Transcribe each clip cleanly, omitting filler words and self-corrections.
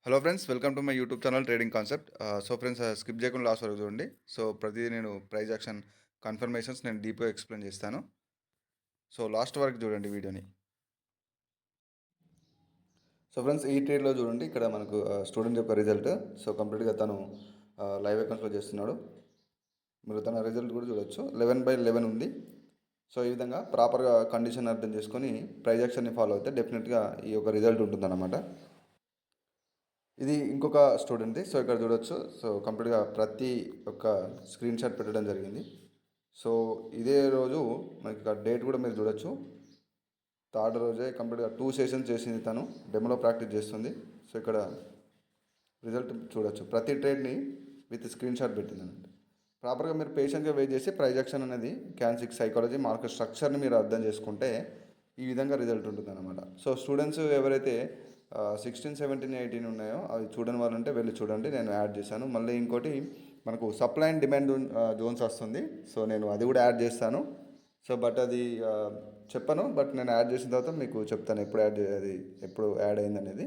Hello friends, welcome to my YouTube channel trading concept. So friends, skip చేయకుండా last వరకు చూడండి. So ప్రతిదీ నేను ప్రైజ్ యాక్షన్ కన్ఫర్మేషన్స్ నేను డీప్గా ఎక్స్ప్లెయిన్ చేస్తాను. సో లాస్ట్ వరకు చూడండి వీడియోని. సో ఫ్రెండ్స్, ఈ ట్రేడ్లో చూడండి, ఇక్కడ మనకు స్టూడెంట్ యొక్క రిజల్ట్. సో కంప్లీట్గా తను లైవ్ అకౌంట్స్లో చేస్తున్నాడు. మీరు తన రిజల్ట్ కూడా చూడొచ్చు. 11/11 ఉంది. సో ఈ విధంగా ప్రాపర్గా కండిషన్ అర్థం చేసుకొని ప్రైజ్ యాక్షన్ని ఫాలో అయితే డెఫినెట్గా ఈ యొక్క రిజల్ట్ ఉంటుందన్నమాట. ఇది ఇంకొక స్టూడెంట్ది. సో ఇక్కడ చూడొచ్చు. సో కంప్లీట్గా ప్రతి ఒక్క స్క్రీన్ షాట్ పెట్టడం జరిగింది. సో ఇదే రోజు మనకి ఇక్కడ డేట్ కూడా మీరు చూడొచ్చు. థర్డ్ రోజే కంప్లీట్గా 2 సెషన్స్ చేసింది తను. డెమోలో ప్రాక్టీస్ చేస్తుంది. సో ఇక్కడ రిజల్ట్ చూడొచ్చు. ప్రతి ట్రేడ్ని విత్ స్క్రీన్ షాట్ పెట్టిందన్నమాట. ప్రాపర్గా మీరు పేషెంట్గా వెయిట్ చేసి ప్రైజ్ యాక్షన్ అనేది క్యాన్సిక్ సైకాలజీ మార్కెట్ స్ట్రక్చర్ని మీరు అర్థం చేసుకుంటే ఈ విధంగా రిజల్ట్ ఉంటుందన్నమాట. సో స్టూడెంట్స్ ఎవరైతే 16, 17, 18 ఉన్నాయో అవి చూడని వాళ్ళు ఉంటే వెళ్ళి చూడండి. నేను యాడ్ చేశాను. మళ్ళీ ఇంకోటి మనకు సప్లై అండ్ డిమాండ్ జోన్స్ వస్తుంది. సో నేను అది కూడా యాడ్ చేస్తాను. సో బట్ అది చెప్పను. బట్ నేను యాడ్ చేసిన తర్వాత మీకు చెప్తాను ఎప్పుడు అది ఎప్పుడు యాడ్ అయింది అనేది.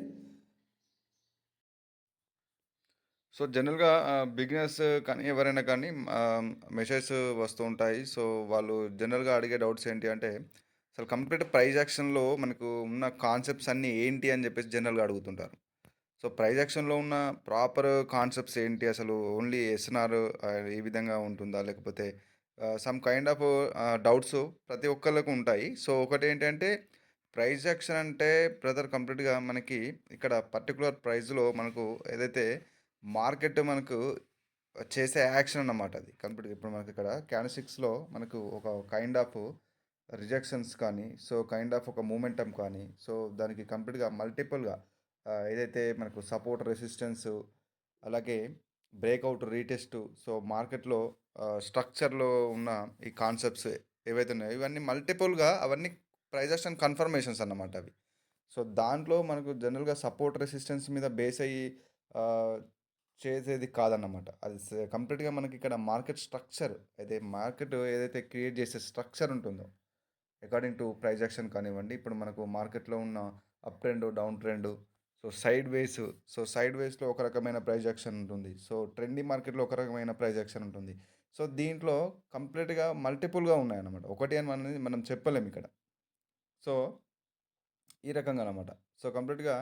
సో జనరల్గా బిగినర్స్ కానీ ఎవరైనా కానీ మెసేజ్ వస్తూ ఉంటాయి. సో వాళ్ళు జనరల్గా అడిగే డౌట్స్ ఏంటి అంటే, అసలు కంప్లీట్ ప్రైజ్ యాక్షన్లో మనకు ఉన్న కాన్సెప్ట్స్ అన్నీ ఏంటి అని చెప్పేసి జనరల్గా అడుగుతుంటారు. సో ప్రైజ్ యాక్షన్లో ఉన్న ప్రాపర్ కాన్సెప్ట్స్ ఏంటి, అసలు ఓన్లీ ఎస్ఎన్ఆర్ ఈ విధంగా ఉంటుందా, లేకపోతే సమ్ కైండ్ ఆఫ్ డౌట్స్ ప్రతి ఒక్కళ్ళకు ఉంటాయి. సో ఒకటి ఏంటంటే, ప్రైజ్ యాక్షన్ అంటే బ్రదర్ కంప్లీట్గా మనకి ఇక్కడ పర్టికులర్ ప్రైస్లో మనకు ఏదైతే మార్కెట్ మనకు చేసే యాక్షన్ అన్నమాట. అది కంప్లీట్గా ఇప్పుడు మనకి ఇక్కడ క్యాండిల్స్టిక్స్లో మనకు ఒక కైండ్ ఆఫ్ రిజెక్షన్స్ కానీ, సో కైండ్ ఆఫ్ ఒక మూమెంటం కానీ, సో దానికి కంప్లీట్గా మల్టిపుల్గా ఏదైతే మనకు సపోర్ట్ రెసిస్టెన్స్, అలాగే బ్రేక్అవుట్ రీటెస్ట్, సో మార్కెట్లో స్ట్రక్చర్లో ఉన్న ఈ కాన్సెప్ట్స్ ఏవైతే ఉన్నాయో ఇవన్నీ మల్టిపుల్గా అవన్నీ ప్రైజ్ యాక్షన్ కన్ఫర్మేషన్స్ అన్నమాట అవి. సో దాంట్లో మనకు జనరల్గా సపోర్ట్ రెసిస్టెన్స్ మీద బేస్ అయ్యి ఆ, చేసేది కాదన్నమాట. అది కంప్లీట్గా మనకి ఇక్కడ మార్కెట్ స్ట్రక్చర్ అయితే మార్కెట్ ఏదైతే క్రియేట్ చేసే స్ట్రక్చర్ ఉంటుందో అకార్డింగ్ టు ప్రైజ్ యాక్షన్ కానివ్వండి, ఇప్పుడు మనకు మార్కెట్లో ఉన్న up trend, down trend, so సైడ్ వేస్లో ఒక రకమైన ప్రైజ్ యాక్షన్ ఉంటుంది. సో ట్రెండీ మార్కెట్లో ఒక రకమైన ప్రైజ్ యాక్షన్ ఉంటుంది. సో దీంట్లో కంప్లీట్గా మల్టిపుల్గా ఉన్నాయన్నమాట. ఒకటి అని మనం చెప్పలేము ఇక్కడ. సో ఈ రకంగా అనమాట. సో కంప్లీట్గా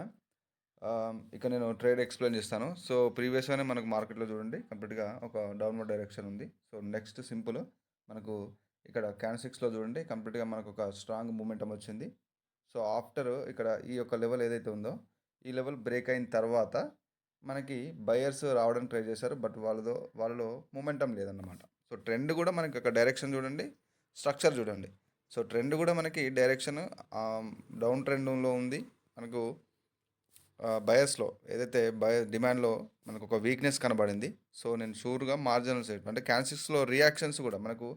ఇక నేను ట్రేడ్ ఎక్స్ప్లెయిన్ చేస్తాను. సో ప్రీవియస్గానే మనకు మార్కెట్లో చూడండి కంప్లీట్గా ఒక డౌన్వర్డ్ డైరెక్షన్ ఉంది. సో నెక్స్ట్ సింపుల్ మనకు ఇక్కడ క్యాండిల్స్టిక్స్లో చూడండి కంప్లీట్గా మనకు ఒక స్ట్రాంగ్ మూమెంటం వచ్చింది. సో ఆఫ్టర్ ఇక్కడ ఈ యొక్క లెవెల్ ఏదైతే ఉందో ఈ లెవెల్ బ్రేక్ అయిన తర్వాత మనకి బయర్స్ రావడానికి ట్రై చేశారు. బట్ వాళ్ళలో మూమెంటం లేదన్నమాట. సో ట్రెండ్ కూడా మనకి ఒక డైరెక్షన్ చూడండి, స్ట్రక్చర్ చూడండి. సో ట్రెండ్ కూడా మనకి డైరెక్షన్ డౌన్ ట్రెండ్లో ఉంది. మనకు బయస్లో ఏదైతే డిమాండ్లో మనకు ఒక వీక్నెస్ కనబడింది. సో నేను షూర్గా మార్జినల్ సేఫ్టీ అంటే క్యాన్సిక్స్లో రియాక్షన్స్ కూడా మనకు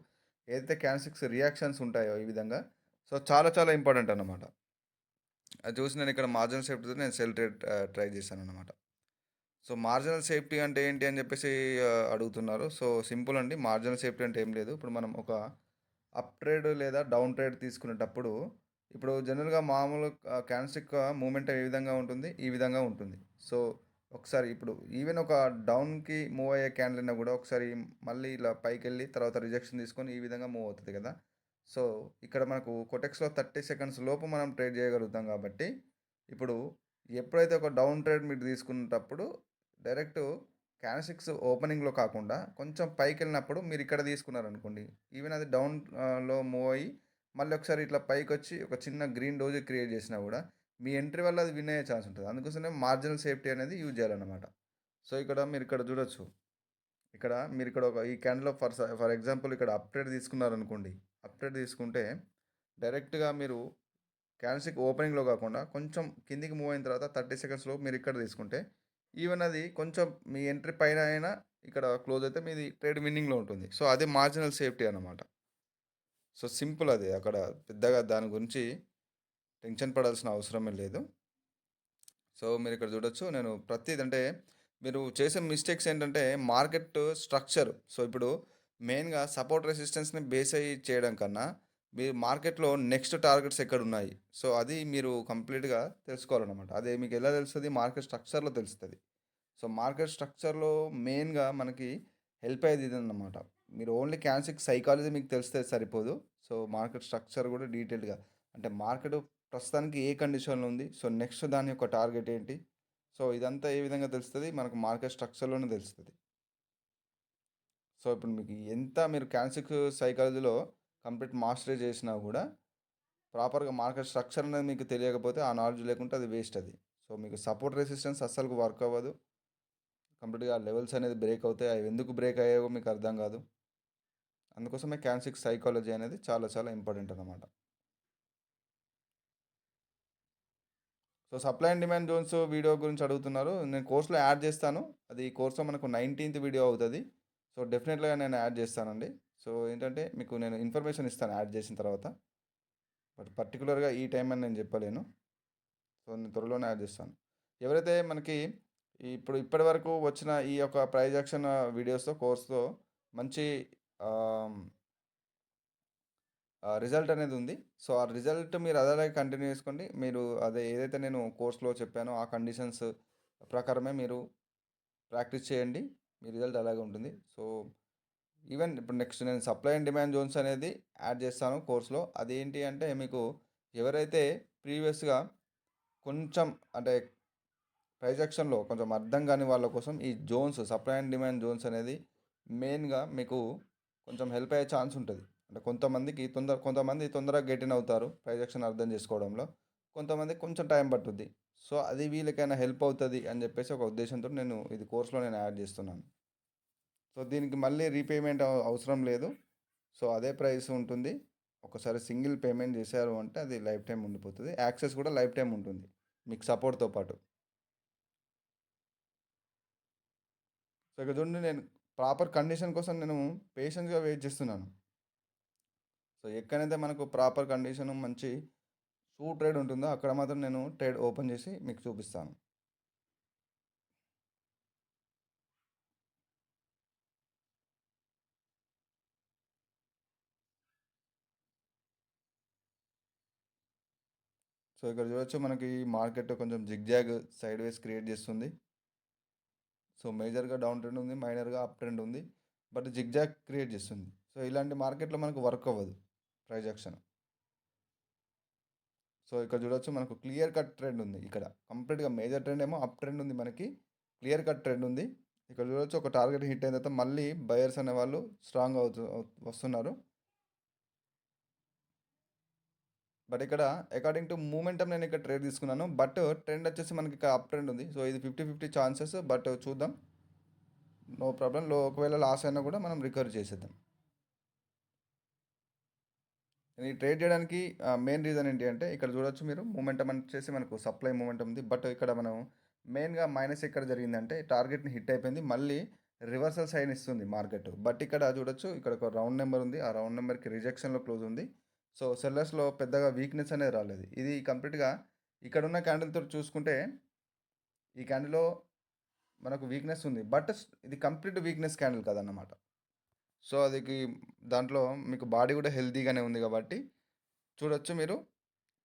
ఏదైతే క్యాన్సిక్స్ రియాక్షన్స్ ఉంటాయో ఈ విధంగా, సో చాలా చాలా ఇంపార్టెంట్ అన్నమాట. అది చూసి నేను ఇక్కడ మార్జినల్ సేఫ్టీతో నేను సెల్ ట్రేడ్ ట్రై చేశాను అనమాట. సో మార్జినల్ సేఫ్టీ అంటే ఏంటి అని చెప్పేసి అడుగుతున్నారు. సో సింపుల్ అండి. మార్జినల్ సేఫ్టీ అంటే ఏం లేదు. ఇప్పుడు మనం ఒక అప్ ట్రేడ్ లేదా డౌన్ ట్రేడ్ తీసుకునేటప్పుడు ఇప్పుడు జనరల్గా మామూలు క్యాండిల్స్టిక్ మూమెంట్ ఏ విధంగా ఉంటుంది, ఈ విధంగా ఉంటుంది. సో ఒకసారి ఇప్పుడు ఈవెన్ ఒక డౌన్కి మూవ్ అయ్యే క్యాండిల్ అయినా కూడా ఒకసారి మళ్ళీ ఇలా పైకి వెళ్ళి తర్వాత రిజెక్షన్ తీసుకొని ఈ విధంగా మూవ్ అవుతుంది కదా. సో ఇక్కడ మనకు కొటెక్స్లో 30 సెకండ్స్ లోపు మనం ట్రేడ్ చేయగలుగుతాం కాబట్టి ఇప్పుడు ఎప్పుడైతే ఒక డౌన్ ట్రేడ్ మీరు తీసుకునేటప్పుడు డైరెక్ట్ క్యాండిల్స్టిక్స్ ఓపెనింగ్లో కాకుండా కొంచెం పైకి వెళ్ళినప్పుడు మీరు ఇక్కడ తీసుకున్నారనుకోండి, ఈవెన్ అది డౌన్ లో మూవ్ అయ్యి మళ్ళీ ఒకసారి ఇట్లా పైకి వచ్చి ఒక చిన్న గ్రీన్ డోజ్ క్రియేట్ చేసినా కూడా మీ ఎంట్రీ వల్ల అది విన్ అయ్యే ఛాన్స్ ఉంటుంది. అందుకోసమే మార్జినల్ సేఫ్టీ అనేది యూజ్ చేయాలన్నమాట. సో ఇక్కడ మీరు ఇక్కడ చూడొచ్చు. ఇక్కడ మీరు ఇక్కడ ఒక ఈ క్యాండిల్లో ఫర్ ఎగ్జాంపుల్ ఇక్కడ అప్ ట్రేడ్ తీసుకున్నారనుకోండి. అప్ ట్రేడ్ తీసుకుంటే డైరెక్ట్గా మీరు క్యాండిల్స్టిక్ ఓపెనింగ్లో కాకుండా కొంచెం కిందికి మూవ్ అయిన తర్వాత 30 సెకండ్స్లో మీరు ఇక్కడ తీసుకుంటే ఈవెన్ అది కొంచెం మీ ఎంట్రీ పైన అయినా ఇక్కడ క్లోజ్ అయితే మీది ట్రేడ్ విన్నింగ్లో ఉంటుంది. సో అది మార్జినల్ సేఫ్టీ అన్నమాట. సో సింపుల్ అది. అక్కడ పెద్దగా దాని గురించి టెన్షన్ పడాల్సిన అవసరమే లేదు. సో మీరు ఇక్కడ చూడొచ్చు. నేను ప్రతిది అంటే మీరు చేసే మిస్టేక్స్ ఏంటంటే మార్కెట్ స్ట్రక్చర్. సో ఇప్పుడు మెయిన్గా సపోర్ట్ రెసిస్టెన్స్ని బేస్ అయ్యి చేయడం కన్నా మీరు మార్కెట్‌లో నెక్స్ట్ టార్గెట్స్ ఎక్కడున్నాయి? సో, అది మీరు కంప్లీట్‌గా తెలుసుకోవాలనమాట. అది మీకు ఎలా తెలుస్తది? మార్కెట్ స్ట్రక్చర్‌లో తెలుస్తది. సో, మార్కెట్ స్ట్రక్చర్‌లో మెయిన్‌గా మనకి హెల్ప్ అయ్యేది ఇదన్నమాట. మీరు ఓన్లీ క్యాండిల్స్టిక్ సైకాలజీ మీకు తెలిస్తే సరిపోదు. సో, మార్కెట్ స్ట్రక్చర్ కూడా డీటెయిల్‌గా అంటే మార్కెట్ ప్రస్తుతానికి ఏ కండిషన్‌లో ఉంది? సో, నెక్స్ట్ దాని యొక్క టార్గెట్ ఏంటి? సో, ఇదంతా ఏ విధంగా తెలుస్తది? మనకు మార్కెట్ స్ట్రక్చర్‌లోనే తెలుస్తది. సో, ఇప్పుడు మీకు ఎంత మీరు క్యాండిల్స్టిక్ సైకాలజీలో కంప్లీట్ మాస్టరీ చేసినా కూడా ప్రాపర్‌గా మార్కెట్ స్ట్రక్చర్ అనేది మీకు తెలియకపోతే ఆ నాలెడ్జ్ లేకుంటే అది వేస్ట్ అది. సో, మీకు సపోర్ట్ రెసిస్టెన్స్ అస్సలు వర్క్ అవ్వదు. కంప్లీట్‌గా లెవెల్స్ అనేది బ్రేక్ అవుతాయి. అవి ఎందుకు బ్రేక్ అయ్యాయో మీకు అర్థం కాదు. అందుకోసమే క్యాన్సిక్ సైకాలజీ అనేది చాలా చాలా ఇంపార్టెంట్ అన్నమాట. So, supply and demand zones video గురించి అడుగుతున్నారు. నేను కోర్స్‌లో యాడ్ చేస్తాను. అది కోర్స్‌లో మనకు 19థ్ వీడియో అవుతది. సో, డెఫినెట్‌గా నేను యాడ్ చేస్తానండి. సో, ఏంటంటే మీకు నేను ఇన్ఫర్మేషన్ ఇస్తాను యాడ్ చేసిన తర్వాత. బట్ పర్టిక్యులర్‌గా ఈ టైం అని నేను చెప్పలేను. సో, నేను త్వరలోనే యాడ్ చేస్తాను. ఎవరైతే మనకి ఇప్పటివరకు వచ్చిన ఈ యొక్క ప్రైజ్ యాక్షన్ వీడియోస్‌తో కోర్స్‌తో మంచి ఆహ్, రిజల్ట్ అనేది ఉంది. సో, ఆ రిజల్ట్ మీరు అలాగే కంటిన్యూ చేసుకోండి. మీరు అదే ఏదైతే నేను కోర్స్‌లో చెప్పానో ఆ కండిషన్స్ ప్రకారమే మీరు ప్రాక్టీస్ చేయండి. మీ రిజల్ట్ అలాగే ఉంటుంది. సో, ఈవెన్ ఇప్పుడు నెక్స్ట్ నేను సప్లై అండ్ డిమాండ్ జోన్స్ అనేది యాడ్ చేస్తాను కోర్స్‌లో. అదేంటి అంటే మీకు ఎవరైతే ప్రీవియస్‌గా కొంచెం అంటే ప్రైస్ యాక్షన్‌లో కొంచెం అర్థం కాని వాళ్ళ కోసం ఈ zones supply and demand zones అనేది మెయిన్‌గా మీకు కొంచెం హెల్ప్ అయ్యే ఛాన్స్ ఉంటది. అంటే కొంతమంది తొందరగా గెట్ ఇన్ అవుతారు ప్రైస్ యాక్షన్ అర్థం చేసుకోవడంలో. కొంతమందికి కొంచెం టైం పట్టుద్ది. సో, అది వీళ్ళకైనా హెల్ప్ అవుతది అని చెప్పేసి ఒక ఉద్దేశంతో నేను ఇది కోర్స్‌లో నేను యాడ్ చేస్తున్నాను. సో, దీనికి మళ్ళీ రీపేమెంట్ అవసరం లేదు. సో, అదే ప్రైస్ ఉంటుంది. ఒకసారి సింగిల్ పేమెంట్ చేశారు అంటే అది లైఫ్ టైమ్ ఉండిపోతది. యాక్సెస్ కూడా లైఫ్ టైమ్ ఉంటుంది. మీకు సపోర్ట్‌తో పాటు. సో, ఇక్కడ చూడండి నేను ప్రాపర్ కండిషన్ కోసం నేను పేషెన్స్‌గా వెయిట్ చేస్తున్నాను. సో, ఎక్కడైతే మనకు ప్రాపర్ కండిషన్ మంచి ట్రేడ్ ఉంటుందో అక్కడ మాత్రం నేను ట్రేడ్ ఓపెన్ చేసి మీకు చూపిస్తాను. సో, ఇక్కడ చూడొచ్చు మనకి మార్కెట్ కొంచెం జిగ్‌జాగ్ సైడ్‌వేస్ క్రియేట్ చేస్తుంది. సో, మేజర్‌గా డౌన్ ట్రెండ్ ఉంది. మైనర్‌గా అప్ ట్రెండ్ ఉంది. బట్ జిగ్‌జాగ్ క్రియేట్ చేస్తుంది. సో, ఇలాంటి మార్కెట్‌లో మనకు వర్క్ అవ్వదు ప్రైస్ యాక్షన్. సో, ఇక్కడ చూడొచ్చు మనకు క్లియర్ కట్ ట్రెండ్ ఉంది ఇక్కడ. కంప్లీట్‌గా మేజర్ ట్రెండ్ ఏమో అప్ ట్రెండ్ ఉంది మనకి. క్లియర్ కట్ ట్రెండ్ ఉంది. ఇక్కడ చూడొచ్చు ఒక టార్గెట్ హిట్ అయిన తర్వాత మళ్ళీ బయర్స్ అనేవాళ్ళు స్ట్రాంగ్ వస్తున్నారు. బట్ ఇక్కడ అకార్డింగ్ టు మూమెంటమ్ నేను ఇక్కడ ట్రేడ్ తీసుకున్నాను. బట్ ట్రెండ్ వచ్చేసి మనకి ఇక్కడ అప్ ట్రెండ్ ఉంది. సో, ఇది 50-50 ఛాన్సెస్. బట్ చూద్దాం. No problem. ఒకవేళ లాస్ అయినా కూడా మనం రికవర్ చేసేద్దాం. నేను ఈ ట్రేడ్ చేయడానికి మెయిన్ రీజన్ ఏంటి అంటే ఇక్కడ చూడొచ్చు మీరు మూమెంటమ్ అని వచ్చేసి మనకు సప్లై మూమెంటమ్ ఉంది. బట్ ఇక్కడ మనం మెయిన్‌గా మైనస్ ఎక్కడ జరిగిందంటే టార్గెట్‌ని హిట్ అయిపోయింది. మళ్ళీ రివర్సల్ సైన్ ఇస్తుంది మార్కెట్. బట్ ఇక్కడ చూడొచ్చు ఇక్కడ ఒక రౌండ్ నెంబర్ ఉంది. ఆ రౌండ్ నెంబర్‌కి రిజెక్షన్‌లో క్లోజ్ ఉంది. సో, సెల్లర్స్‌లో పెద్దగా వీక్‌నెస్ అనేది రాలేదు. ఇది కంప్లీట్‌గా ఇక్కడున్న క్యాండిల్‌తోటి చూసుకుంటే ఈ క్యాండిల్‌లో మనకు వీక్‌నెస్ ఉంది. బట్ ఇది కంప్లీట్ వీక్‌నెస్ క్యాండిల్ కాదన్నమాట. సో, దాంట్లో మీకు బాడీ కూడా హెల్తీగానే ఉంది కాబట్టి చూడొచ్చు మీరు.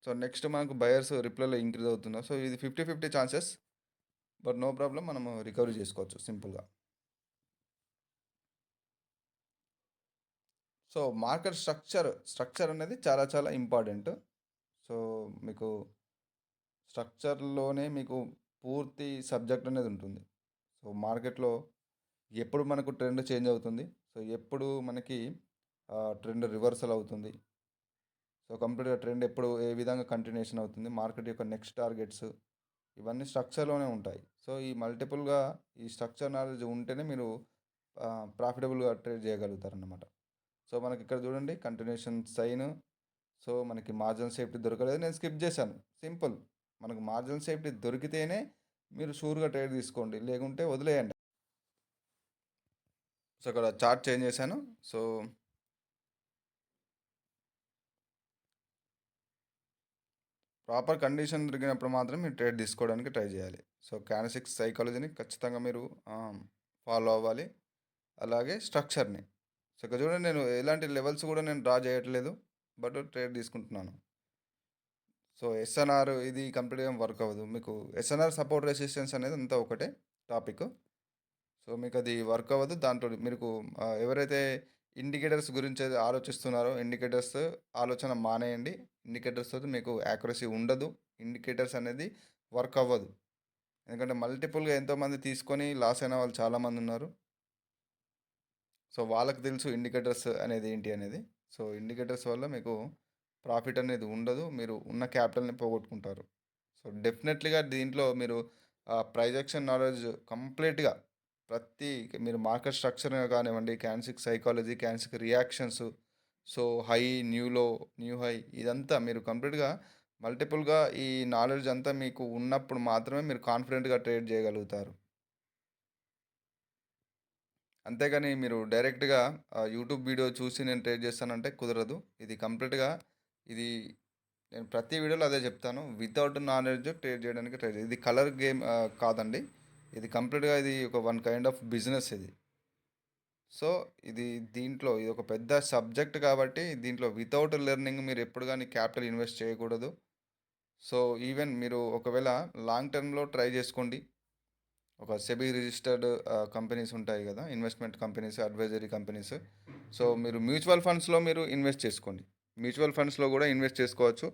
సో, నెక్స్ట్ మనకు బయర్స్ రిప్లైలో ఇంక్రీజ్ అవుతున్నారు. సో, ఇది 50-50 ఛాన్సెస్. బట్ నో ప్రాబ్లమ్ మనము రికవరీ చేసుకోవచ్చు సింపుల్‌గా. సో, మార్కెట్ స్ట్రక్చర్ అనేది చాలా చాలా ఇంపార్టెంట్. సో, మీకు స్ట్రక్చర్‌లోనే మీకు పూర్తి సబ్జెక్ట్ అనేది ఉంటుంది. సో, మార్కెట్‌లో ఎప్పుడు మనకు ట్రెండ్ చేంజ్ అవుతుంది. సో, ఎప్పుడు మనకి ట్రెండ్ రివర్సల్ అవుతుంది. సో, కంప్లీట్‌గా ట్రెండ్ ఎప్పుడు ఏ విధంగా కంటిన్యూయేషన్ అవుతుంది. మార్కెట్ యొక్క నెక్స్ట్ టార్గెట్స్ ఇవన్నీ స్ట్రక్చర్‌లోనే ఉంటాయి. సో, ఈ స్ట్రక్చర్ నాలెడ్జ్ ఉంటేనే మీరు ప్రాఫిటబుల్‌గా ట్రేడ్ చేయగలుగుతారన్నమాట. సో, మనకి ఇక్కడ చూడండి కంటిన్యూయేషన్ సైన్. సో, మనకి మార్జిన్ సేఫ్టీ దొరకలేదు. నేను స్కిప్ చేశాను. సింపుల్. మనకు మార్జిన్ సేఫ్టీ దొరికితేనే మీరు షూర్‌గా ట్రేడ్ తీసుకోండి. లేకుంటే వదిలేయండి. సో, ఇక్కడ చార్ట్ చేంజ్ చేశాను. సో, ప్రాపర్ కండిషన్ దొరికినప్పుడు మాత్రం మీరు ట్రేడ్ తీసుకోవడానికి ట్రై చేయాలి. సో, క్యాండిల్స్టిక్స్ సైకాలజీని ఖచ్చితంగా మీరు ఫాలో అవ్వాలి. అలాగే స్ట్రక్చర్‌ని. సో, ఇక్కడ చూడండి నేను ఎలాంటి లెవెల్స్ కూడా నేను డ్రా చేయట్లేదు. బట్ ట్రేడ్ తీసుకుంటున్నాను. సో, ఎస్ఎన్ఆర్ ఇది కంప్లీట్‌గా ఏం వర్క్ అవ్వదు. మీకు ఎస్ఎన్ఆర్ సపోర్ట్ రెసిస్టెన్స్ అనేది అంతా ఒకటే టాపిక్. సో, మీకది వర్క్ అవ్వదు. దాంట్లో మీకు ఎవరైతే ఇండికేటర్స్ గురించి అయితే ఆలోచిస్తున్నారో ఇండికేటర్స్ ఆలోచన మానేయండి. ఇండికేటర్స్‌తోటి మీకు యాక్యురసీ ఉండదు. ఇండికేటర్స్ అనేది వర్క్ అవ్వదు. ఎందుకంటే మల్టిపుల్‌గా ఎంతోమంది తీసుకొని లాస్ అయిన వాళ్ళు చాలామందున్నారు. సో, వాళ్ళకి తెలుసు ఇండికేటర్స్ అనేది ఏంటి అనేది. సో, ఇండికేటర్స్ వల్ల మీకు ప్రాఫిట్ అనేది ఉండదు. మీరు ఉన్న క్యాపిటల్‌ని పోగొట్టుకుంటారు. సో, డెఫినెట్‌లీగా దీంట్లో మీరు ప్రైస్ యాక్షన్ నాలెడ్జ్ కంప్లీట్‌గా ప్రతి మీరు మార్కెట్ స్ట్రక్చర్ కానివ్వండి, candlestick psychology, candlestick reactions, so high, new లో, న్యూ హై ఇదంతా మీరు కంప్లీట్‌గా మల్టిపుల్‌గా ఈ నాలెడ్జ్ అంతా మీకు ఉన్నప్పుడు మాత్రమే మీరు కాన్ఫిడెంట్‌గా ట్రేడ్ చేయగలుగుతారు. అంతేగాని మీరు డైరెక్ట్‌గా యూట్యూబ్ వీడియో చూసి నేను ట్రేడ్ చేస్తానంటే కుదరదు. ఇది కంప్లీట్‌గా ఇది నేను ప్రతి వీడియోలో అదే చెప్తాను. వితౌట్ నాలెడ్జ్ ట్రేడ్ చేయడానికి ట్రై చేయండి. ఇది కలర్ గేమ్ కాదండి. ఇది కంప్లీట్‌గా ఇది ఒక వన్ కైండ్ ఆఫ్ బిజినెస్ ఇది. సో, ఇది దీంట్లో ఇది ఒక పెద్ద సబ్జెక్ట్ కాబట్టి దీంట్లో వితౌట్ లెర్నింగ్ మీరు ఎప్పుడు గాని క్యాపిటల్ ఇన్వెస్ట్ చేయకూడదు. సో, ఈవెన్ మీరు ఒకవేళ లాంగ్ టర్మ్‌లో ట్రై చేసుకోండి. ఒక సెబీ రిజిస్టర్డ్ కంపెనీస్ ఉంటాయి కదా! Investment companies, advisory companies. So, మీరు మ్యూచువల్ ఫండ్స్‌లో మీరు ఇన్వెస్ట్ చేసుకోండి. మ్యూచువల్ ఫండ్స్‌లో కూడా ఇన్వెస్ట్ చేసుకోవచ్చు.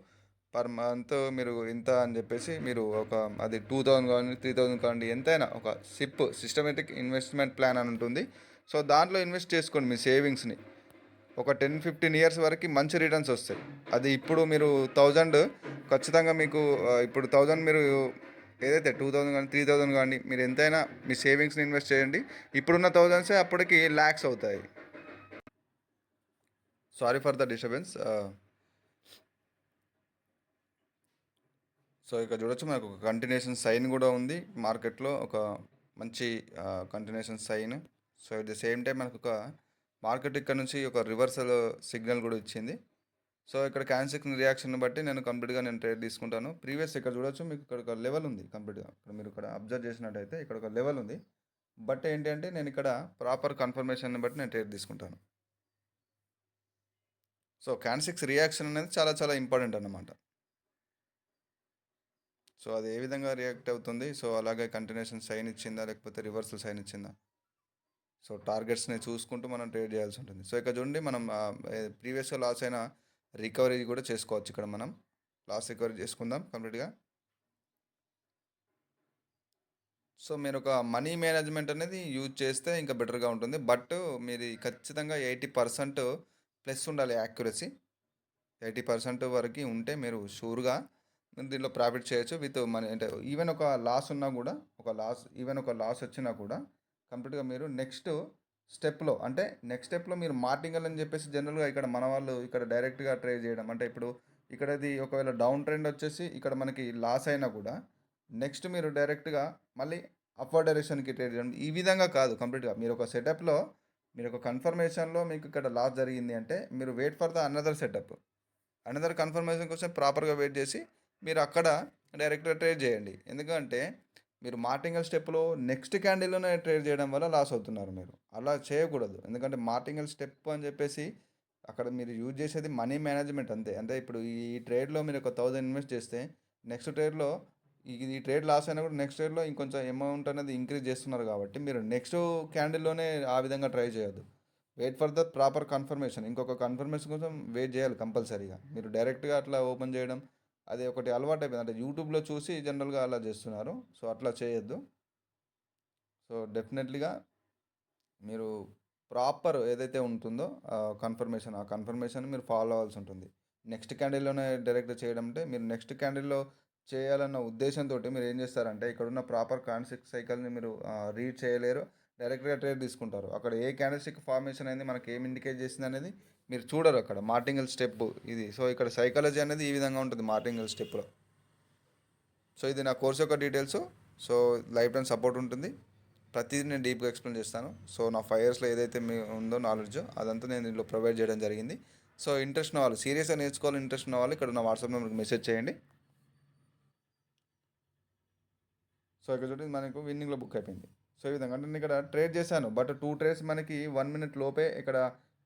పర్ మంత్ మీరు ఇంత అని చెప్పేసి మీరు ఒక అది 2000 కావండి, 3000 కావండి ఎంతైనా ఒక సిస్టమేటిక్ ఇన్వెస్ట్‌మెంట్ ప్లాన్ అని ఉంటుంది. సో, దాంట్లో ఇన్వెస్ట్ చేసుకోండి మీ సేవింగ్స్‌ని. ఒక 10, 15 ఇయర్స్ వరకు మంచి రిటర్న్స్ వస్తాయి. అది ఇప్పుడు మీరు 1000 ఖచ్చితంగా మీకు ఇప్పుడు 1000 మీరు ఏదైతే 2000 కానీ 3000 కానీ మీరు ఎంతైనా మీ సేవింగ్స్ని ఇన్వెస్ట్ చేయండి. ఇప్పుడున్న థౌజండ్సే అప్పటికి ల్యాక్స్ అవుతాయి. Sorry for the disturbance. So ఇక్కడ చూడొచ్చు మనకు ఒక కంటిన్యూషన్ సైన్ కూడా ఉంది మార్కెట్లో, ఒక మంచి continuation sign. So at the same time మనకు ఒక మార్కెట్ ఇక్కడ నుంచి ఒక రివర్సల్ సిగ్నల్ కూడా ఇచ్చింది. సో ఇక్కడ క్యాన్సిక్ రియాక్షన్ బట్టి నేను ట్రేడ్ తీసుకుంటాను. ప్రీవియస్ ఇక్కడ చూడొచ్చు మీకు ఇక్కడ ఒక లెవెల్ ఉంది కంప్లీట్గా. ఇక్కడ మీరు ఇక్కడ అబ్జర్వ్ చేసినట్టయితే ఇక్కడ ఒక లెవెల్ ఉంది. బట్ ఏంటంటే నేను ఇక్కడ ప్రాపర్ కన్ఫర్మేషన్ బట్టి నేను ట్రేడ్ తీసుకుంటాను. సో క్యాన్సిక్స్ రియాక్షన్ అనేది చాలా చాలా ఇంపార్టెంట్ అన్నమాట. సో అది ఏ విధంగా రియాక్ట్ అవుతుంది, సో అలాగే కంటిన్యూషన్ సైన్ ఇచ్చిందా లేకపోతే రివర్సల్ సైన్ ఇచ్చిందా, సో టార్గెట్స్ని చూసుకుంటూ మనం ట్రేడ్ చేయాల్సి ఉంటుంది. సో ఇక్కడ చూడండి మనం ప్రీవియస్గా లాస్ అయిన రికవరీ కూడా చేసుకోవచ్చు. ఇక్కడ మనం లాస్ రికవరీ చేసుకుందాం కంప్లీట్గా. సో మీరు ఒక మనీ మేనేజ్మెంట్ అనేది యూజ్ చేస్తే ఇంకా బెటర్గా ఉంటుంది. బట్ మీరు ఖచ్చితంగా 80% ప్లస్ ఉండాలి యాక్యురసీ. 80% వరకు ఉంటే మీరు షూర్గా మీరు దీంట్లో ప్రాఫిట్ చేయొచ్చు విత్ మనీ. అంటే ఈవెన్ ఒక లాస్ ఉన్నా కూడా ఒక లాస్ వచ్చినా కూడా కంప్లీట్గా మీరు నెక్స్ట్ స్టెప్లో మీరు మార్టింగల్ అని చెప్పేసి జనరల్గా ఇక్కడ మన వాళ్ళు ఇక్కడ డైరెక్ట్గా ట్రేడ్ చేయడం అంటే ఇప్పుడు ఇక్కడది ఒకవేళ డౌన్ ట్రెండ్ వచ్చేసి ఇక్కడ మనకి లాస్ అయినా కూడా నెక్స్ట్ మీరు డైరెక్ట్గా మళ్ళీ అప్వర్డ్ డైరెక్షన్కి ట్రేడ్ చేయడం ఈ విధంగా కాదు. కంప్లీట్గా మీరు ఒక సెటప్లో మీరు ఒక కన్ఫర్మేషన్లో మీకు ఇక్కడ లాస్ జరిగింది అంటే మీరు wait for the another confirmation కోసం ప్రాపర్గా వెయిట్ చేసి మీరు అక్కడ డైరెక్ట్గా ట్రేడ్ చేయండి. ఎందుకంటే మీరు మార్టింగల్ స్టెప్లో నెక్స్ట్ క్యాండిల్లోనే ట్రేడ్ చేయడం వల్ల లాస్ అవుతున్నారు. మీరు అలా చేయకూడదు. ఎందుకంటే మార్టింగల్ స్టెప్ అని చెప్పేసి అక్కడ మీరు యూజ్ చేసేది మనీ మేనేజ్మెంట్ అంతే. అంటే ఇప్పుడు ఈ ట్రేడ్లో మీరు ఒక 1000 ఇన్వెస్ట్ చేస్తే నెక్స్ట్ ట్రేడ్లో ఈ ట్రేడ్ లాస్ అయినా కూడా నెక్స్ట్ ట్రేడ్లో ఇంకొంచెం అమౌంట్ అనేది ఇంక్రీజ్ చేస్తున్నారు కాబట్టి మీరు నెక్స్ట్ క్యాండిల్లోనే ఆ విధంగా ట్రై చేయొద్దు. Wait for the proper confirmation. ఇంకొక కన్ఫర్మేషన్ కోసం వెయిట్ చేయాలి కంపల్సరీగా. మీరు డైరెక్ట్గా అట్లా ఓపెన్ చేయడం అది ఒకటి అలవాటు అయిపోయింది. అంటే యూట్యూబ్లో చూసి జనరల్గా అలా చేస్తున్నారు. సో అట్లా చేయొద్దు. సో డెఫినెట్లీగా మీరు ప్రాపర్ ఏదైతే ఉంటుందో ఆ కన్ఫర్మేషన్ మీరు ఫాలో అవ్వాల్సి ఉంటుంది. నెక్స్ట్ క్యాండిల్లోనే డైరెక్ట్ చేయడం అంటే మీరు నెక్స్ట్ క్యాండిల్లో చేయాలన్న ఉద్దేశంతో మీరు ఏం చేస్తారంటే ఇక్కడున్న ప్రాపర్ క్యాండిల్స్టిక్ సైకిల్ని మీరు రీడ్ చేయలేరు. డైరెక్ట్గా ట్రేడ్ తీసుకుంటారు. అక్కడ ఏ క్యాండిల్స్టిక్ ఫార్మేషన్ అనేది మనకి ఏం ఇండికేట్ చేసింది అనేది మీరు చూడరు. అక్కడ మార్టింగల్ స్టెప్ ఇది. సో ఇక్కడ సైకాలజీ అనేది ఈ విధంగా ఉంటుంది మార్టింగల్ స్టెప్లో. సో ఇది నా కోర్స్ యొక్క details. So life time support ఉంటుంది. ప్రతిదీ నేను డీప్గా ఎక్స్ప్లెయిన్ చేస్తాను. సో నా 5 ఇయర్స్లో ఏదైతే మీ ఉందో నాలెడ్జ్ అదంతా నేను దీంట్లో ప్రొవైడ్ చేయడం జరిగింది. సో ఇంట్రెస్ట్ ఉన్న వాళ్ళు, సీరియస్గా నేర్చుకోవాలి ఇంట్రెస్ట్ ఉన్న వాళ్ళు ఇక్కడ నా వాట్సాప్ నెంబర్కి మెసేజ్ చేయండి. సో ఇక్కడ చూడండి మనకు విన్నింగ్లో బుక్ అయిపోయింది. సో ఈ విధంగా అంటే నేను ఇక్కడ ట్రేడ్ చేశాను. బట్ 2 ట్రేడ్స్ మనకి 1 మినిట్ లోపే ఇక్కడ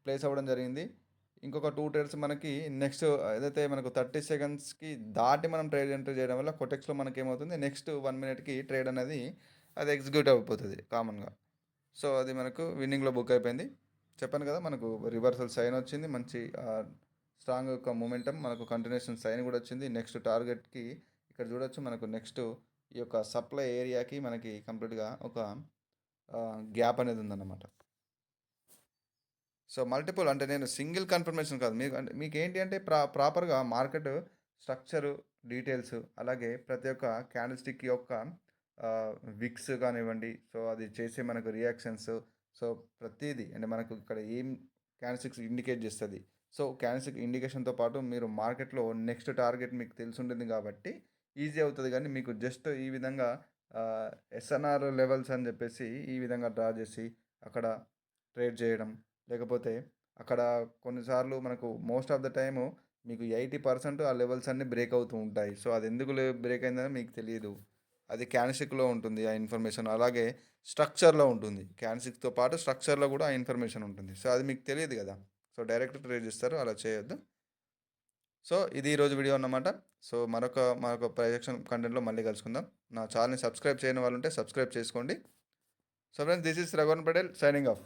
ప్లేస్ అవ్వడం జరిగింది. ఇంకొక 2 ట్రేడ్స్ మనకి నెక్స్ట్ ఏదైతే మనకు 30 సెకండ్స్‌కి దాటి మనం ట్రేడ్ ఎంటర్ చేయడం వల్ల కొటెక్స్‌లో మనకేమవుతుంది నెక్స్ట్ 1 మినిట్‌కి ట్రేడ్ అనేది అది ఎగ్జిక్యూట్ అయిపోతది కామన్‌గా. సో, అది మనకు విన్నింగ్‌లో బుక్ అయిపోయింది. చెప్పాను కదా! మనకు రివర్సల్ సైన్ వచ్చింది. మంచి స్ట్రాంగ్ యొక్క మొమెంటం మనకు కంటిన్యూయేషన్ సైన్ కూడా వచ్చింది. నెక్స్ట్ టార్గెట్‌కి ఇక్కడ చూడొచ్చు మనకు నెక్స్ట్ ఈ యొక్క సప్లై ఏరియాకి మనకి కంప్లీట్‌గా ఒక గ్యాప్ అనేది ఉందన్నమాట. సో, మల్టిపుల్ అంటే నేను సింగిల్ కన్ఫర్మేషన్ కాదు. మీకు అంటే మీకేంటి అంటే ప్రాపర్‌గా మార్కెట్ స్ట్రక్చరు, డీటెయిల్స్ అలాగే ప్రతి ఒక్క క్యాండిల్ స్టిక్ యొక్క ఆహ్, విక్స్ కానివ్వండి, సో, అది చేసే మనకు రియాక్షన్స్, సో, ప్రతీది అంటే మనకు ఇక్కడ ఏం క్యాండిల్ స్టిక్స్ ఇండికేట్ చేస్తది. సో, క్యాండిల్ స్టిక్ ఇండికేషన్‌తో పాటు మీరు మార్కెట్‌లో నెక్స్ట్ టార్గెట్ మీకు తెలిసుంటుంది కాబట్టి ఈజీ అవుతది గానీ, మీకు జస్ట్ ఈ విధంగా ఆహ్, ఎస్ఎన్ఆర్ లెవెల్స్ అని చెప్పేసి ఈ విధంగా డ్రా చేసి అక్కడ ట్రేడ్ చేయడం. లేకపోతే అక్కడ కొన్నిసార్లు మనకు మోస్ట్ ఆఫ్ ద టైము మీకు 80% ఆ లెవెల్స్ అన్నీ బ్రేక్ అవుతూ ఉంటాయి. సో, అది ఎందుకు బ్రేక్ అయిందని మీకు తెలీదు. అది క్యాండిల్‌స్టిక్‌లో ఉంటుంది ఆ ఇన్ఫర్మేషన్. అలాగే స్ట్రక్చర్‌లో ఉంటుంది. క్యాండిల్‌స్టిక్‌తో పాటు స్ట్రక్చర్‌లో కూడా ఆ ఇన్ఫర్మేషన్ ఉంటుంది. సో, అది మీకు తెలియదు కదా! సో, డైరెక్ట్ ట్రేడ్ చేస్తారు. అలా చేయొద్దు. సో, ఇది ఈరోజు వీడియో అన్నమాట. సో, మరొక ప్రొజెక్షన్ కంటెంట్‌లో మళ్ళీ కలుసుకుందాం. నా ఛానెల్‌ని సబ్స్క్రైబ్ చేయని వాళ్ళుంటే సబ్స్క్రైబ్ చేసుకోండి. So, friends this is Raghuvaran Patel signing off.